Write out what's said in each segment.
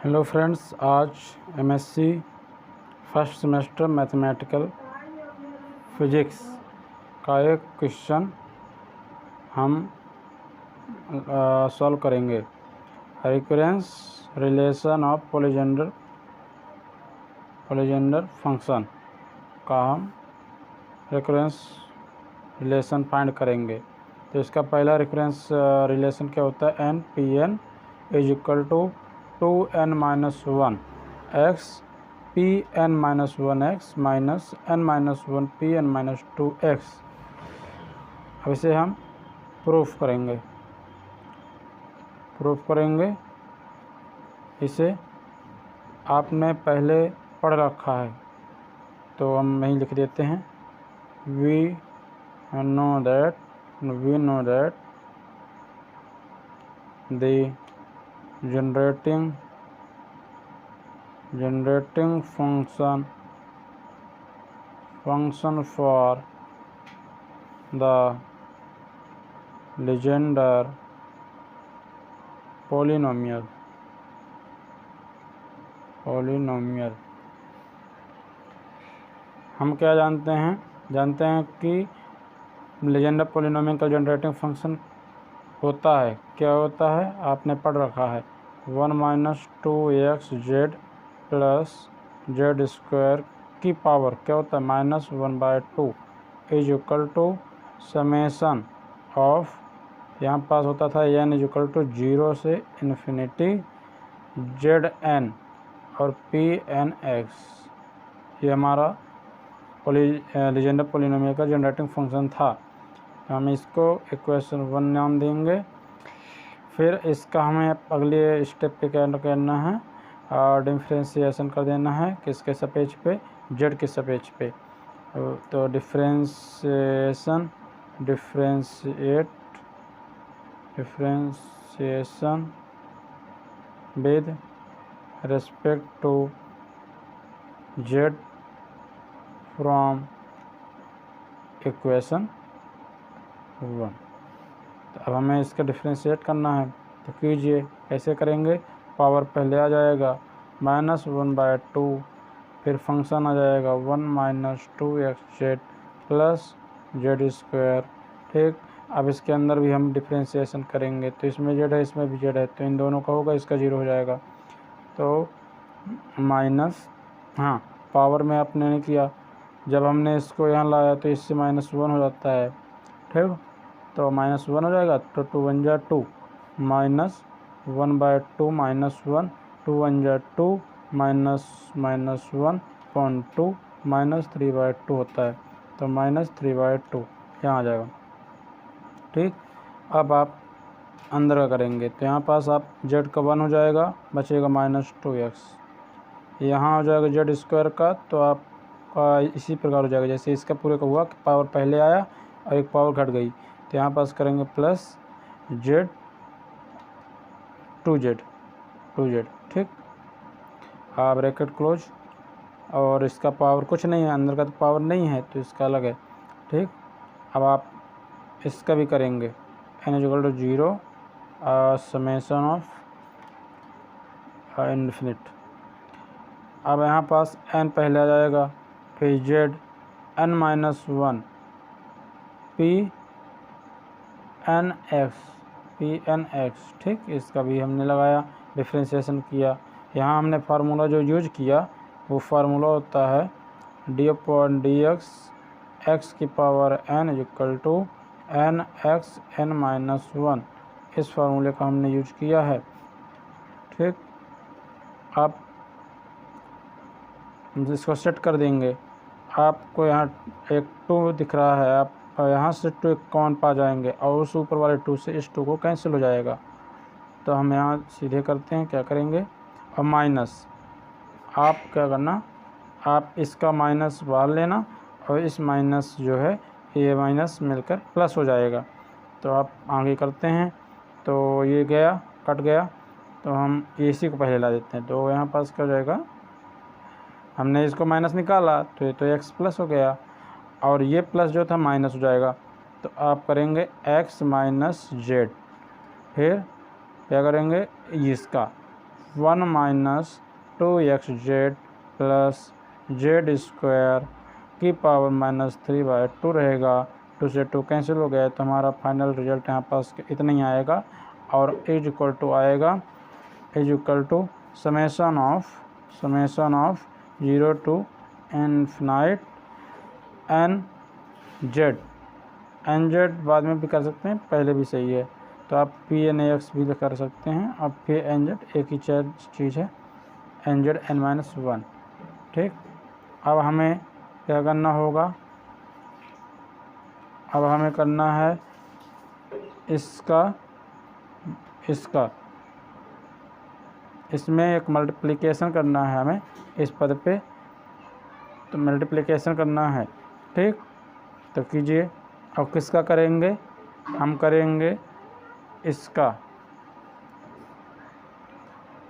Hello friends, आज MSc first semester mathematical physics का एक क्वेश्चन हम सॉल्व करेंगे। रिकरेंस रिलेशन ऑफ पॉलीजेंडर फंक्शन का हम रिकरेंस रिलेशन फाइंड करेंगे। तो इसका पहला रिकरेंस रिलेशन क्या होता है, n p n is equal to 2n-1 x pn-1 x minus n-1 pn-2 x। अब इसे हम प्रूफ करेंगे। इसे आपने पहले पढ़ रखा है तो हम यहीं लिख देते हैं। We know that the generating function for the Legendre polynomial हम क्या जानते हैं कि लेजेंडर पोलिनोमियल का जनरेटिंग फंक्शन होता है। क्या होता है, आपने पढ़ रखा है। 1 - 2xz प्लस जेड स्क्वायर की पावर क्या होता है, -1/2 is equal to summation of, यहाँ पास होता था n इज इक्वल टू 0 से इन्फिनिटी zn और pnx। ये हमारा लेजेंडर पोलिनोमियल का जनरेटिंग फंक्शन था। हम इसको इक्वेशन 1 नाम देंगे। फिर इसका हमें अगले स्टेप पे क्या करना है, और डिफ्रेंशिएशन कर देना है किसके सापेक्ष पे, जेड के सापेक्ष पे। तो differentiation with respect to z from equation 1। तो अब हमें इसका डिफ्रेंशिएट करना है, तो कीजिए। कैसे करेंगे, पावर पहले आ जाएगा -1/2, फिर फंक्शन आ जाएगा 1 - 2xz प्लस जेड स्क्वायर। ठीक, अब इसके अंदर भी हम डिफ्रेंशिएशन करेंगे, तो इसमें जेड है इसमें भी जेड है, तो इन दोनों का होगा, इसका 0 हो जाएगा। तो माइनस, हाँ पावर में आपने नहीं किया, जब हमने इसको यहाँ लाया तो इससे -1 हो जाता है। ठीक, तो -1 हो जाएगा, तो 2 1 जा 2 -1/2 -1 2 1 जा 2 -1/2 -3/2 होता है, तो -3/2 यहाँ आ जाएगा। ठीक, अब आप अंदर का करेंगे, तो यहाँ पास आप जेड का 1 हो जाएगा, बचेगा -2x। यहाँ हो जाएगा जेड स्क्वायर का, तो आपका इसी प्रकार हो जाएगा जैसे इसका पूरे का हुआ कि पावर पहले आया और एक पावर घट गई। तो यहाँ पास करेंगे प्लस जेड 2z। ठीक, ब्रैकेट क्लोज, और इसका पावर कुछ नहीं है, अंदर का तो पावर नहीं है, तो इसका अलग है। ठीक, अब आप इसका भी करेंगे, n = 0 समेसन ऑफ इन्फिनिट। अब यहाँ पास n पहले आ जाएगा, फिर z n-1 pnx। ठीक, इसका भी हमने लगाया, डिफ्रेंशिएशन किया। यहाँ हमने फार्मूला जो यूज किया वो फार्मूला होता है d/dx x की पावर n = nx n-1। इस फार्मूले का हमने यूज किया है। ठीक, आप इसको सेट कर देंगे। आपको यहाँ एक 2 दिख रहा है, आप यहाँ से 2 एक कॉमन पा जाएंगे और उस ऊपर वाले 2 से इस 2 को कैंसिल हो जाएगा। तो हम यहाँ सीधे करते हैं, क्या करेंगे, और माइनस, आप क्या करना, आप इसका माइनस बाहर लेना और इस माइनस जो है ये माइनस मिलकर प्लस हो जाएगा। तो आप आगे करते हैं, तो ये गया, कट गया, तो हम इसी को पहले ला देते हैं। तो यहाँ पास क्या हो जाएगा, हमने इसको माइनस निकाला तो ये तो x प्लस हो गया, और ये प्लस जो था माइनस हो जाएगा। तो आप करेंगे x - z, फिर क्या करेंगे, इसका 1 minus 2xz plus z square की पावर -3/2 रहेगा। 2 से 2 कैंसिल हो गया तो हमारा फाइनल रिजल्ट यहाँ पास इतना ही आएगा और is equal to summation of 0 to infinite n z बाद में भी कर सकते हैं, पहले भी सही है। तो आप Pn(ax) भी कर सकते हैं। अब फिर एन जेड एक ही चीज़ है, एन जेड n-1। ठीक, अब हमें क्या करना होगा, अब हमें करना है इसमें एक मल्टीप्लिकेशन करना है हमें इस पद पे, तो मल्टीप्लिकेशन करना है। ठीक, तो कीजिए। अब किसका करेंगे, हम करेंगे इसका,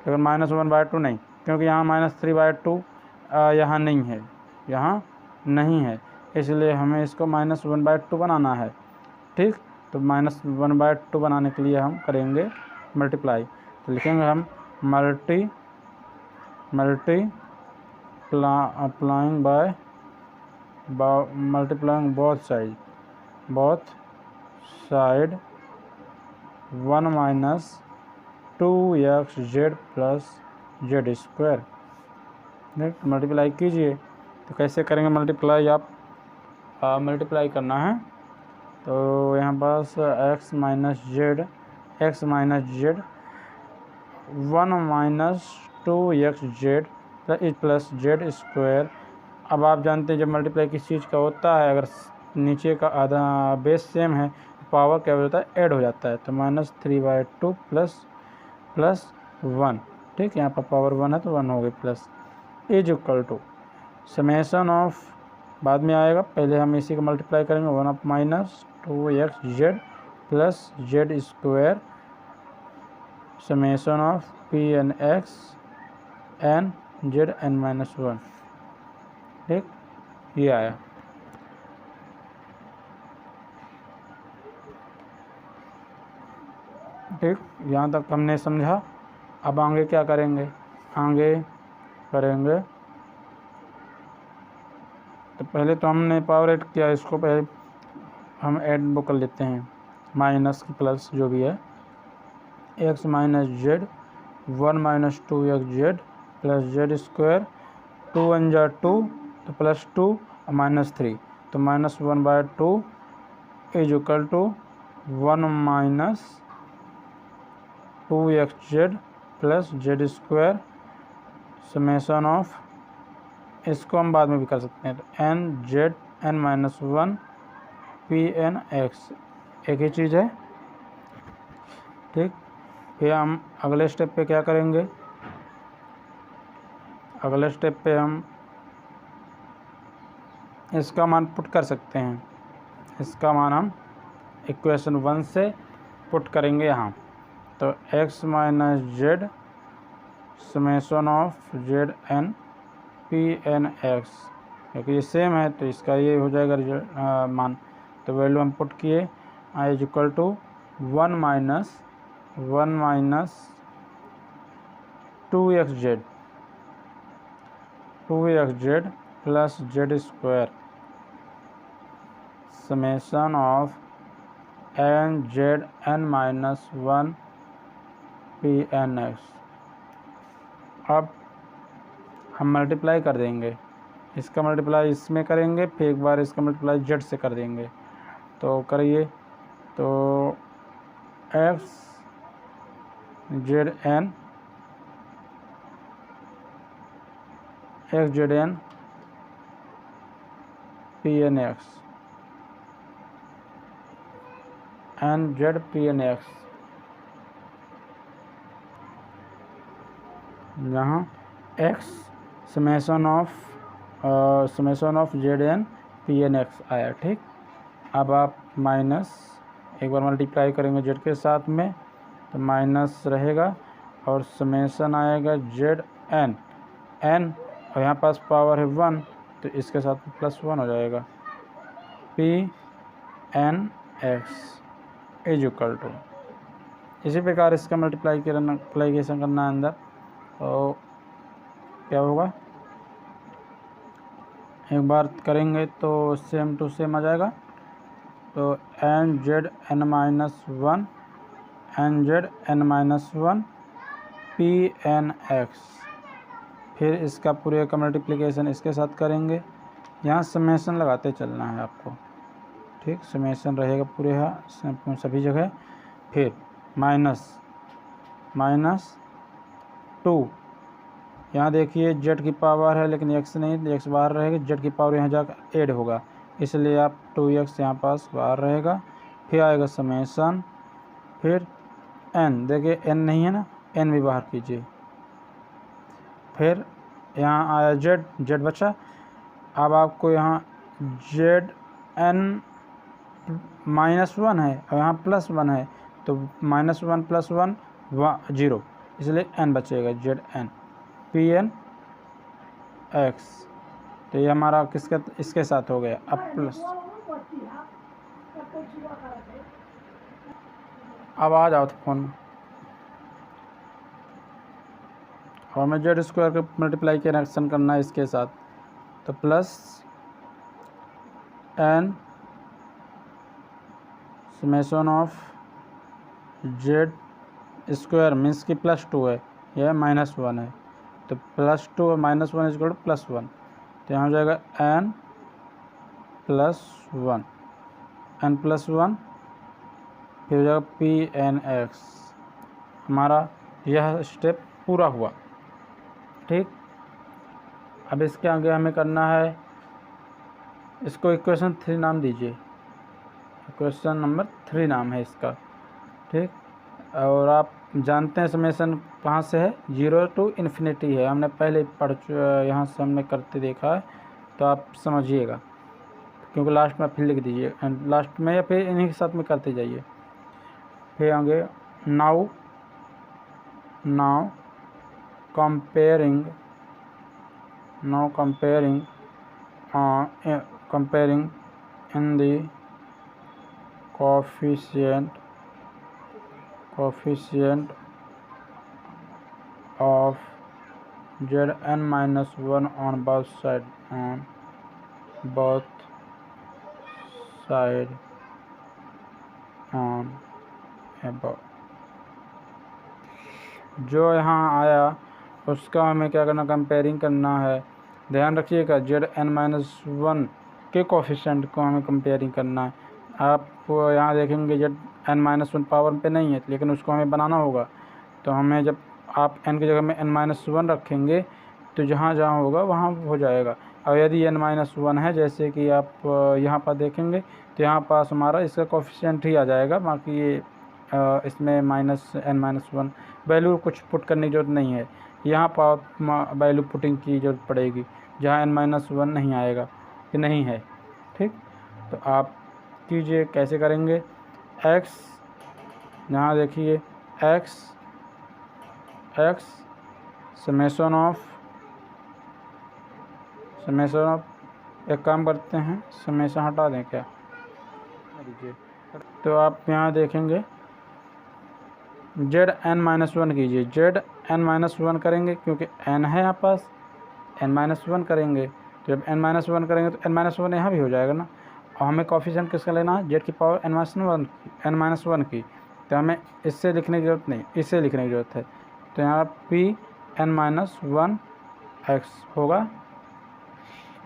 लेकिन -1/2 नहीं, क्योंकि यहाँ -3/2 यहाँ नहीं है, इसलिए हमें इसको -1/2 बनाना है। ठीक, तो -1/2 बनाने के लिए हम करेंगे मल्टीप्लाई। तो लिखेंगे हम multiplying both side 1 minus 2xz plus z square. Multiply कीजिए। तो कैसे करेंगे मल्टीप्लाई, आप मल्टीप्लाई करना है तो यहाँ पास x minus Z 1 minus 2xz plus z square. अब आप जानते हैं जब मल्टीप्लाई किस चीज़ का होता है, अगर नीचे का आधा बेस सेम है पावर क्या हो जाता है, ऐड हो जाता है। तो -3/2 प्लस 1। ठीक, यहाँ पर पावर 1 है तो 1 हो गई, plus is equal to summation of, बाद में आएगा, पहले हम इसी को मल्टीप्लाई करेंगे, 1 -2xz plus z square summation of Pn(x) n z n-1। ठीक, ये आया। ठीक, यहाँ तक हमने समझा। अब आगे क्या करेंगे, तो पहले तो हमने पावर ऐड किया, इसको पहले हम ऐड वो कर लेते हैं, माइनस की प्लस जो भी है, x minus Z 1 minus 2xz plus z square 2 1 जा 2 तो प्लस 2 और -3, तो -1/2 is equal to 1 minus 2xz plus z square summation of, इसको हम बाद में भी कर सकते हैं, तो nz n-1 Pn(x) एक ही चीज़ है। ठीक, फिर हम अगले स्टेप पे क्या करेंगे, अगले स्टेप पे हम इसका मान पुट कर सकते हैं, इसका मान हम इक्वेशन 1 से पुट करेंगे यहाँ। तो x minus z summation of z n Pn(x), क्योंकि ये सेम है तो इसका ये हो जाएगा मान। तो वैल्यू हम पुट किए, is equal to 1 minus 2xz plus z square summation of nz n-1 Pn(x). अब हम मल्टीप्लाई कर देंगे, इसका मल्टीप्लाई इसमें करेंगे, फिर एक बार इसका मल्टीप्लाई जेड से कर देंगे। तो करिए, तो x Z n Pn(x) nz Pn(x), यहाँ x summation of z n Pn(x) आया। ठीक, अब आप माइनस एक बार मल्टीप्लाई करेंगे जेड के साथ में तो माइनस रहेगा और समेशन आएगा जेड एन और यहाँ पास पावर है 1 तो इसके साथ +1 हो जाएगा। Pn(x) इज इक्वल टू, इसी प्रकार इसका मल्टीप्लिकेशन करना है अंदर, तो क्या होगा, एक बार करेंगे तो सेम टू सेम आ जाएगा। तो n z n minus one p n x, फिर इसका पूरे का मल्टीप्लिकेशन इसके साथ करेंगे। यहाँ समेसन लगाते चलना है आपको, ठीक, समेसन रहेगा पूरे यहाँ सभी जगह। फिर माइनस 2, यहाँ देखिए जेड की पावर है लेकिन एक्स नहीं, एक्स बाहर रहेगा, जेड की पावर यहाँ जाकर ऐड होगा, इसलिए आप 2x यहाँ पास बाहर रहेगा। फिर आएगा समेसन, फिर n, देखिए n नहीं है ना, n भी बाहर कीजिए। फिर यहाँ आया जेड बचा। अब आपको यहाँ जेड n -1 है और यहाँ +1 है, तो -1 + 1 0, इसलिए n बचेगा, z n p n x. तो ये हमारा किसका इसके साथ हो गया। अब प्लस, अब आ जाओ फोन, और हमें जेड स्क्वायर के मल्टीप्लाई के रिएक्शन करना है इसके साथ। तो plus n summation of Z square means की +2 है, यह -1 है, तो +2 और -1 = +1, तो यहाँ हो जाएगा n + 1, फिर हो जाएगा पी एन एक्स। हमारा यह स्टेप पूरा हुआ, ठीक। अब इसके आगे हमें करना है, इसको इक्वेशन 3 नाम दीजिए, इक्वेशन नंबर 3 नाम है इसका, ठीक। और आप जानते हैं समेसन कहाँ से है, 0 to ∞ है, हमने पहले यहाँ से हमने करते देखा है, तो आप समझिएगा, क्योंकि लास्ट में फिर लिख दीजिए, लास्ट में या फिर इन्हीं के साथ में करते जाइए। फिर आगे now comparing in the coefficient of Zn-1 on both side on above। जो यहाँ आया उसका हमें क्या करना, कंपेयरिंग करना है। ध्यान रखिएगा Zn-1 के कोफिशिएंट को हमें कंपेयरिंग करना है। आप यहाँ देखेंगे Zn-1 पावर पे नहीं है, लेकिन उसको हमें बनाना होगा। तो हमें जब आप n की जगह में n-1 रखेंगे तो जहाँ जहाँ होगा वहाँ हो जाएगा। और यदि n-1 है, जैसे कि आप यहाँ पर देखेंगे तो यहाँ पास हमारा इसका कोफिशिएंट ही आ जाएगा, बाकी ये इसमें -n-1 वैल्यू कुछ पुट करने की ज़रूरत नहीं है। यहाँ पर वैल्यू पुटिंग की ज़रूरत पड़ेगी जहाँ n-1 नहीं आएगा, कि नहीं है, ठीक। तो आप कीजिए, कैसे करेंगे, x, यहाँ देखिए x समेसन ऑफ एक काम करते हैं, समेसन हटा दें क्या, तो आप यहाँ देखेंगे Zn-1 कीजिए, Zn-1 करेंगे क्योंकि n है यहाँ पास, n-1 करेंगे, तो जब n-1 करेंगे तो n-1 यहाँ भी हो जाएगा ना। और हमें कोफिशिएंट किसका लेना है, z की पावर n-1 की, तो हमें इससे लिखने की ज़रूरत नहीं, इससे लिखने की ज़रूरत है। तो यहाँ Pn-1 x होगा,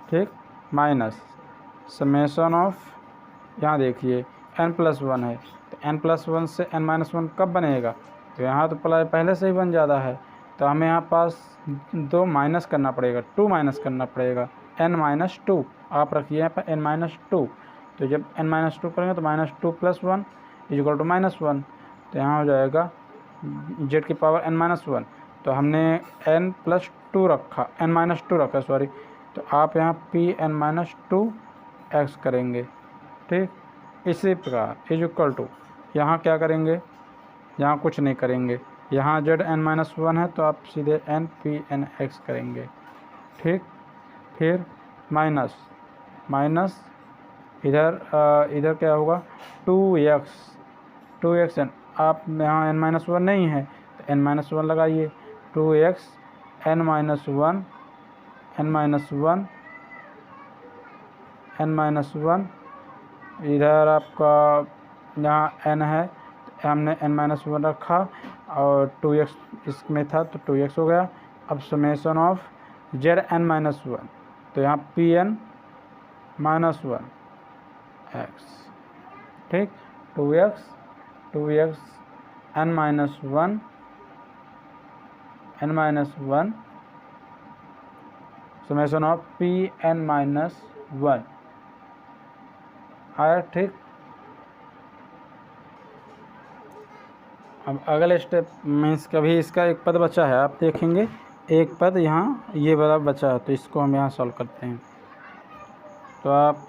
ठीक, माइनस समेसन ऑफ, यहाँ देखिए n+1 है, तो n+1 से n-1 कब बनेगा, तो यहाँ तो पहले से ही बन जाता है, तो हमें यहाँ पास 2 माइनस करना पड़ेगा, 2 माइनस करना पड़ेगा, n-2 आप रखिए यहाँ पर n-2। तो जब n-2 करेंगे तो -2 + 1 = -1, तो यहाँ हो जाएगा z की पावर n-1, तो हमने n+2 रखा, n-2 रखा सॉरी, तो आप यहाँ Pn-2 x करेंगे, ठीक। इसी प्रकार = यहाँ क्या करेंगे, यहाँ कुछ नहीं करेंगे, यहाँ Zn-1 है तो आप सीधे Pn(x) करेंगे, ठीक। फिर माइनस इधर क्या होगा, 2x, आप यहाँ n-1 नहीं है तो n-1 लगाइए, 2x n minus one, n minus one, n minus one, इधर आपका यहाँ n है तो हमने n माइनस वन रखा और 2x इसमें था तो 2x हो गया। अब summation of z n minus one, तो यहाँ p N minus one x, ठीक, 2x n minus one, n minus one, summation of p N minus one आया, ठीक। अब अगले स्टेप में कभी इसका एक पद बचा है, आप देखेंगे एक पद यहाँ ये वाला बचा है, तो इसको हम यहाँ सॉल्व करते हैं। तो आप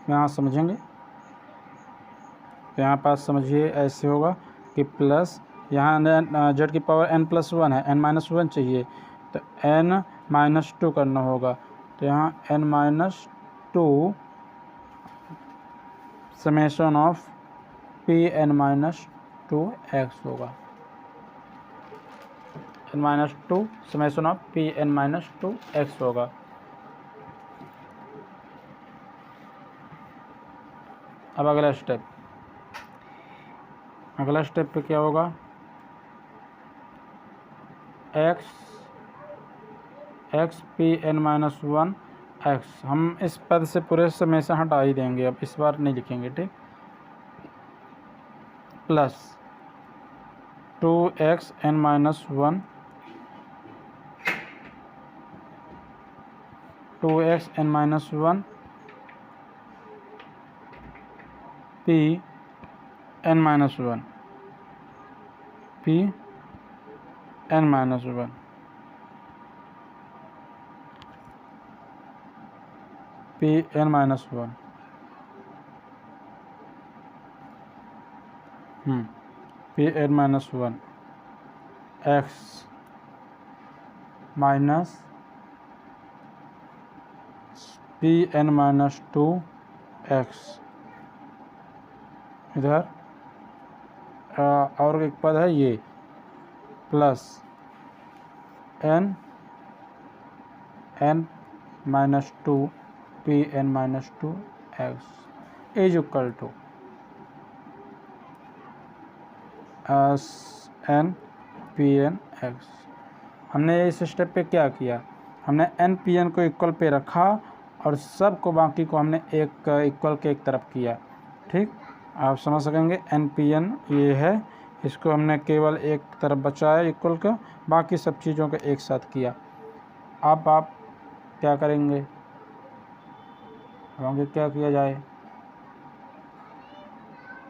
यहाँ समझेंगे, तो यहाँ पास समझिए ऐसे होगा कि प्लस यहाँ जेड की पावर n प्लस वन है, n माइनस वन चाहिए तो n माइनस टू करना होगा, तो यहाँ n minus two summation of p N minus two x होगा, n minus two summation of p N minus two x होगा। अब अगला स्टेप पे क्या होगा, x p N minus one x, हम इस पद से पूरे समय से हटा ही देंगे, अब इस बार नहीं लिखेंगे, ठीक, plus 2x n minus one, 2x n minus one p N minus one, p N minus one, p N minus one, p N minus one x minus P N minus two x, इधर और एक पद है ये plus n minus two P N minus two x is equal to s n p n x. हमने इस step पे क्या किया, हमने एन पी एन को इक्वल पे रखा और सब को बाकी को हमने एक इक्वल के एक तरफ किया, ठीक, आप समझ सकेंगे। एन पी एन ये है, इसको हमने केवल एक तरफ बचाया इक्वल का, बाकी सब चीज़ों को एक साथ किया। अब आप क्या करेंगे, आगे क्या किया जाए,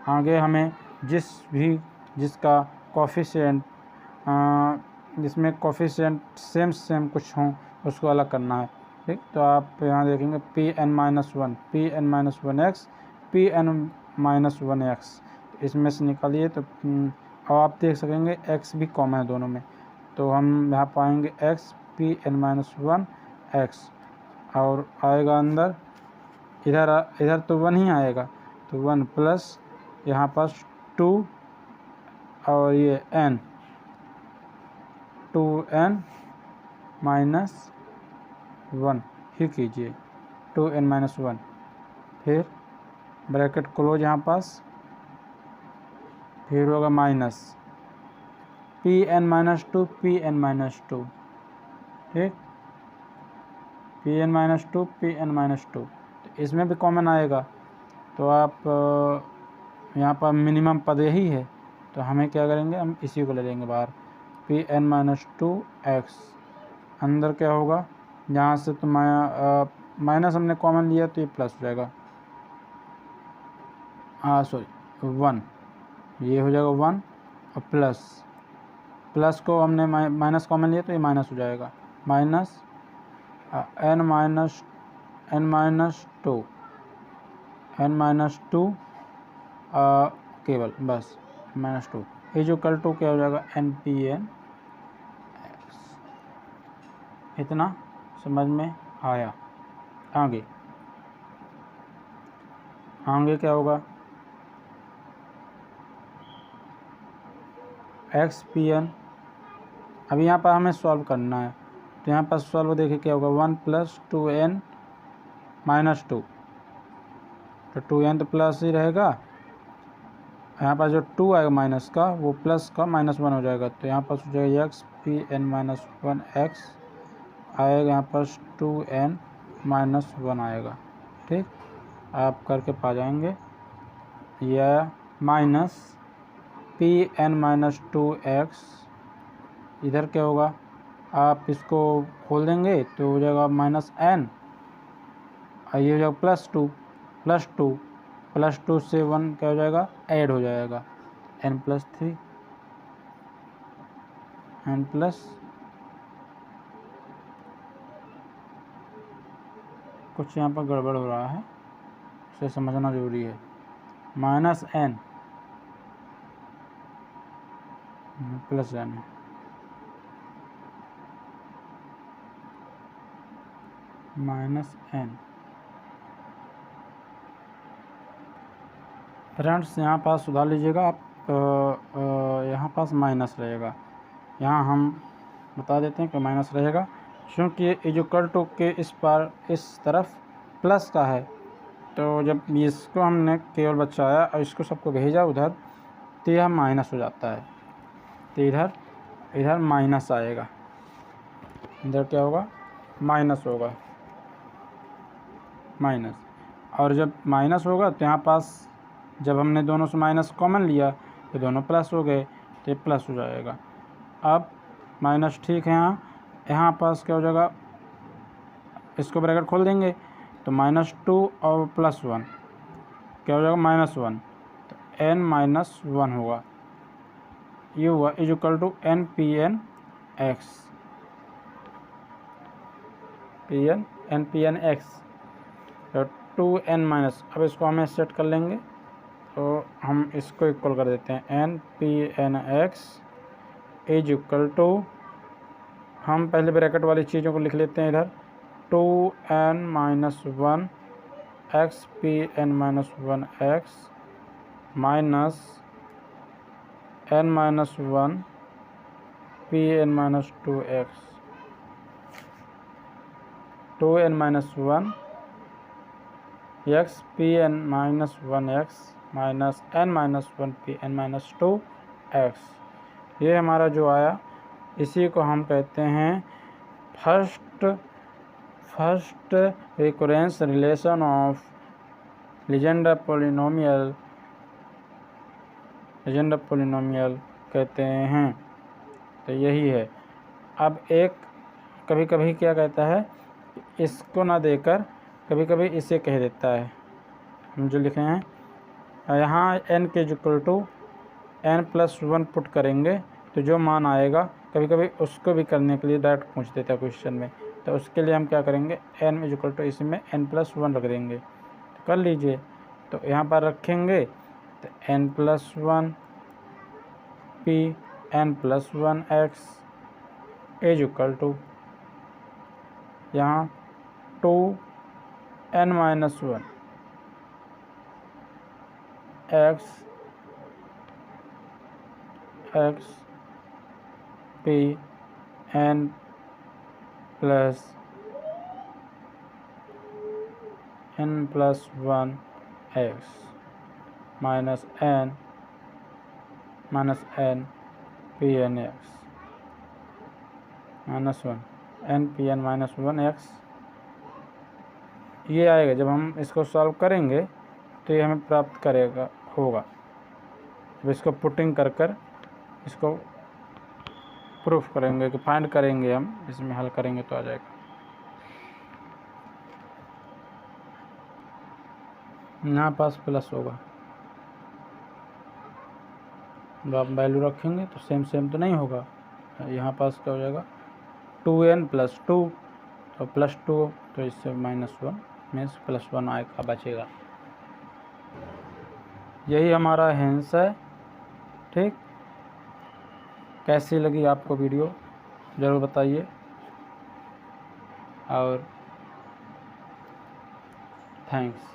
आगे हमें जिसका कोफिशिएंट जिसमें कोफिशिएंट सेम कुछ हों उसको अलग करना है, ठीक। तो आप यहाँ देखेंगे p N minus one, p N minus one x, p N minus one x, इसमें से निकालिए तो अब आप देख सकेंगे एक्स भी कॉमन है दोनों में, तो हम यहाँ पाएंगे x p N minus one x, और आएगा अंदर इधर तो वन ही आएगा, तो वन प्लस यहाँ पास टू और ये N, two N minus one ही कीजिए, टू एन माइनस वन, फिर ब्रैकेट क्लोज यहाँ पास, फिर होगा minus P N minus two, P N minus two, ठीक, P N minus two, P N minus two, तो इसमें भी कॉमन आएगा, तो आप यहाँ पर मिनिमम पद यही है, तो हमें क्या करेंगे, हम इसी को ले लेंगे बाहर, p N minus two x, अंदर क्या होगा, यहाँ से तो माइनस हमने कॉमन लिया तो ये प्लस हो जाएगा, सॉरी वन, ये हो जाएगा वन, और प्लस को हमने माइनस कॉमन लिया तो ये माइनस हो जाएगा, माइनस एन माइनस टू केवल बस माइनस टू, ये जो कल टू क्या हो जाएगा, एन पी एन एक्स। इतना समझ में आया। आगे क्या होगा, एक्स पी एन अब यहाँ पर हमें सॉल्व करना है, तो यहाँ पर सॉल्व देखिए क्या होगा, 1 + 2n - 2, तो 2n तो प्लस ही रहेगा, यहाँ पर जो 2 आएगा माइनस का वो प्लस का -1 हो जाएगा, तो यहाँ पर हो जाएगा x Pn - 1x आएगा, यहाँ पर 2n - 1 आएगा। ठीक, आप करके पा जाएंगे। यह माइनस Pn - 2x, इधर क्या होगा, आप इसको खोल देंगे तो हो जाएगा -n, और ये हो जाएगा +2 से 1 क्या हो जाएगा, ऐड हो जाएगा, n+3 n+, कुछ यहाँ पर गड़बड़ हो रहा है, उसे समझना जरूरी है। -n +n -n। फ्रेंड्स यहाँ पास सुधार लीजिएगा आप, यहाँ पास माइनस रहेगा, यहाँ हम बता देते हैं कि माइनस रहेगा, क्योंकि इक्वल टू के इस पार इस तरफ प्लस का है, तो जब इसको हमने केवल बचाया और इसको सबको भेजा उधर, तो यह माइनस हो जाता है, तो इधर माइनस आएगा, इधर क्या होगा, माइनस होगा, माइनस। और जब माइनस होगा तो यहाँ पास जब हमने दोनों से माइनस कॉमन लिया तो दोनों प्लस हो गए, तो ये प्लस हो जाएगा। अब माइनस ठीक है, यहाँ पास क्या हो जाएगा, इसको ब्रैकेट खोल देंगे तो -2 और +1 क्या हो जाएगा, -1, तो n - 1 होगा, ये हुआ इक्वल टू nPn x तो 2n-, अब इसको हमें सेट कर लेंगे, तो हम इसको इक्वल कर देते हैं, nPn x इक्वल टू, हम पहले ब्रैकेट वाली चीज़ों को लिख लेते हैं इधर, 2n - 1 x Pn - 1 x minus n - 1 Pn - 2x, 2n - 1 x Pn - 1 x minus n - 1 Pn - 2x, ये हमारा जो आया, इसी को हम कहते हैं first recurrence relation of Legender polynomial कहते हैं, तो यही है। अब एक कभी कभी क्या कहता है, इसको ना देकर कभी कभी इसे कह देता है, हम जो लिखे हैं यहाँ n के इक्वल टू n+1 पुट करेंगे तो जो मान आएगा, कभी कभी उसको भी करने के लिए डायरेक्ट पूछ देता है क्वेश्चन में, तो उसके लिए हम क्या करेंगे, n इक्वल टू इसमें n+1 रख देंगे, तो कर लीजिए, तो यहाँ पर रखेंगे तो n+1 Pn+1 x equal to यहाँ 2n - 1 x Pn + n+1 x minus n Pn x -1 nPn - 1 x, ये आएगा। जब हम इसको सॉल्व करेंगे तो ये हमें प्राप्त होगा, जब इसको पुटिंग कर इसको प्रूफ करेंगे कि फाइंड करेंगे, हम इसमें हल करेंगे तो आ जाएगा। यहाँ पास प्लस होगा, जब आप वैल्यू रखेंगे तो सेम तो नहीं होगा, यहाँ पास क्या हो जाएगा, 2n + 2 तो +2, तो इससे -1 मीन्स +1 आएगा, बचेगा। यही हमारा आंसर है। ठीक, कैसी लगी आपको वीडियो ज़रूर बताइए, और थैंक्स।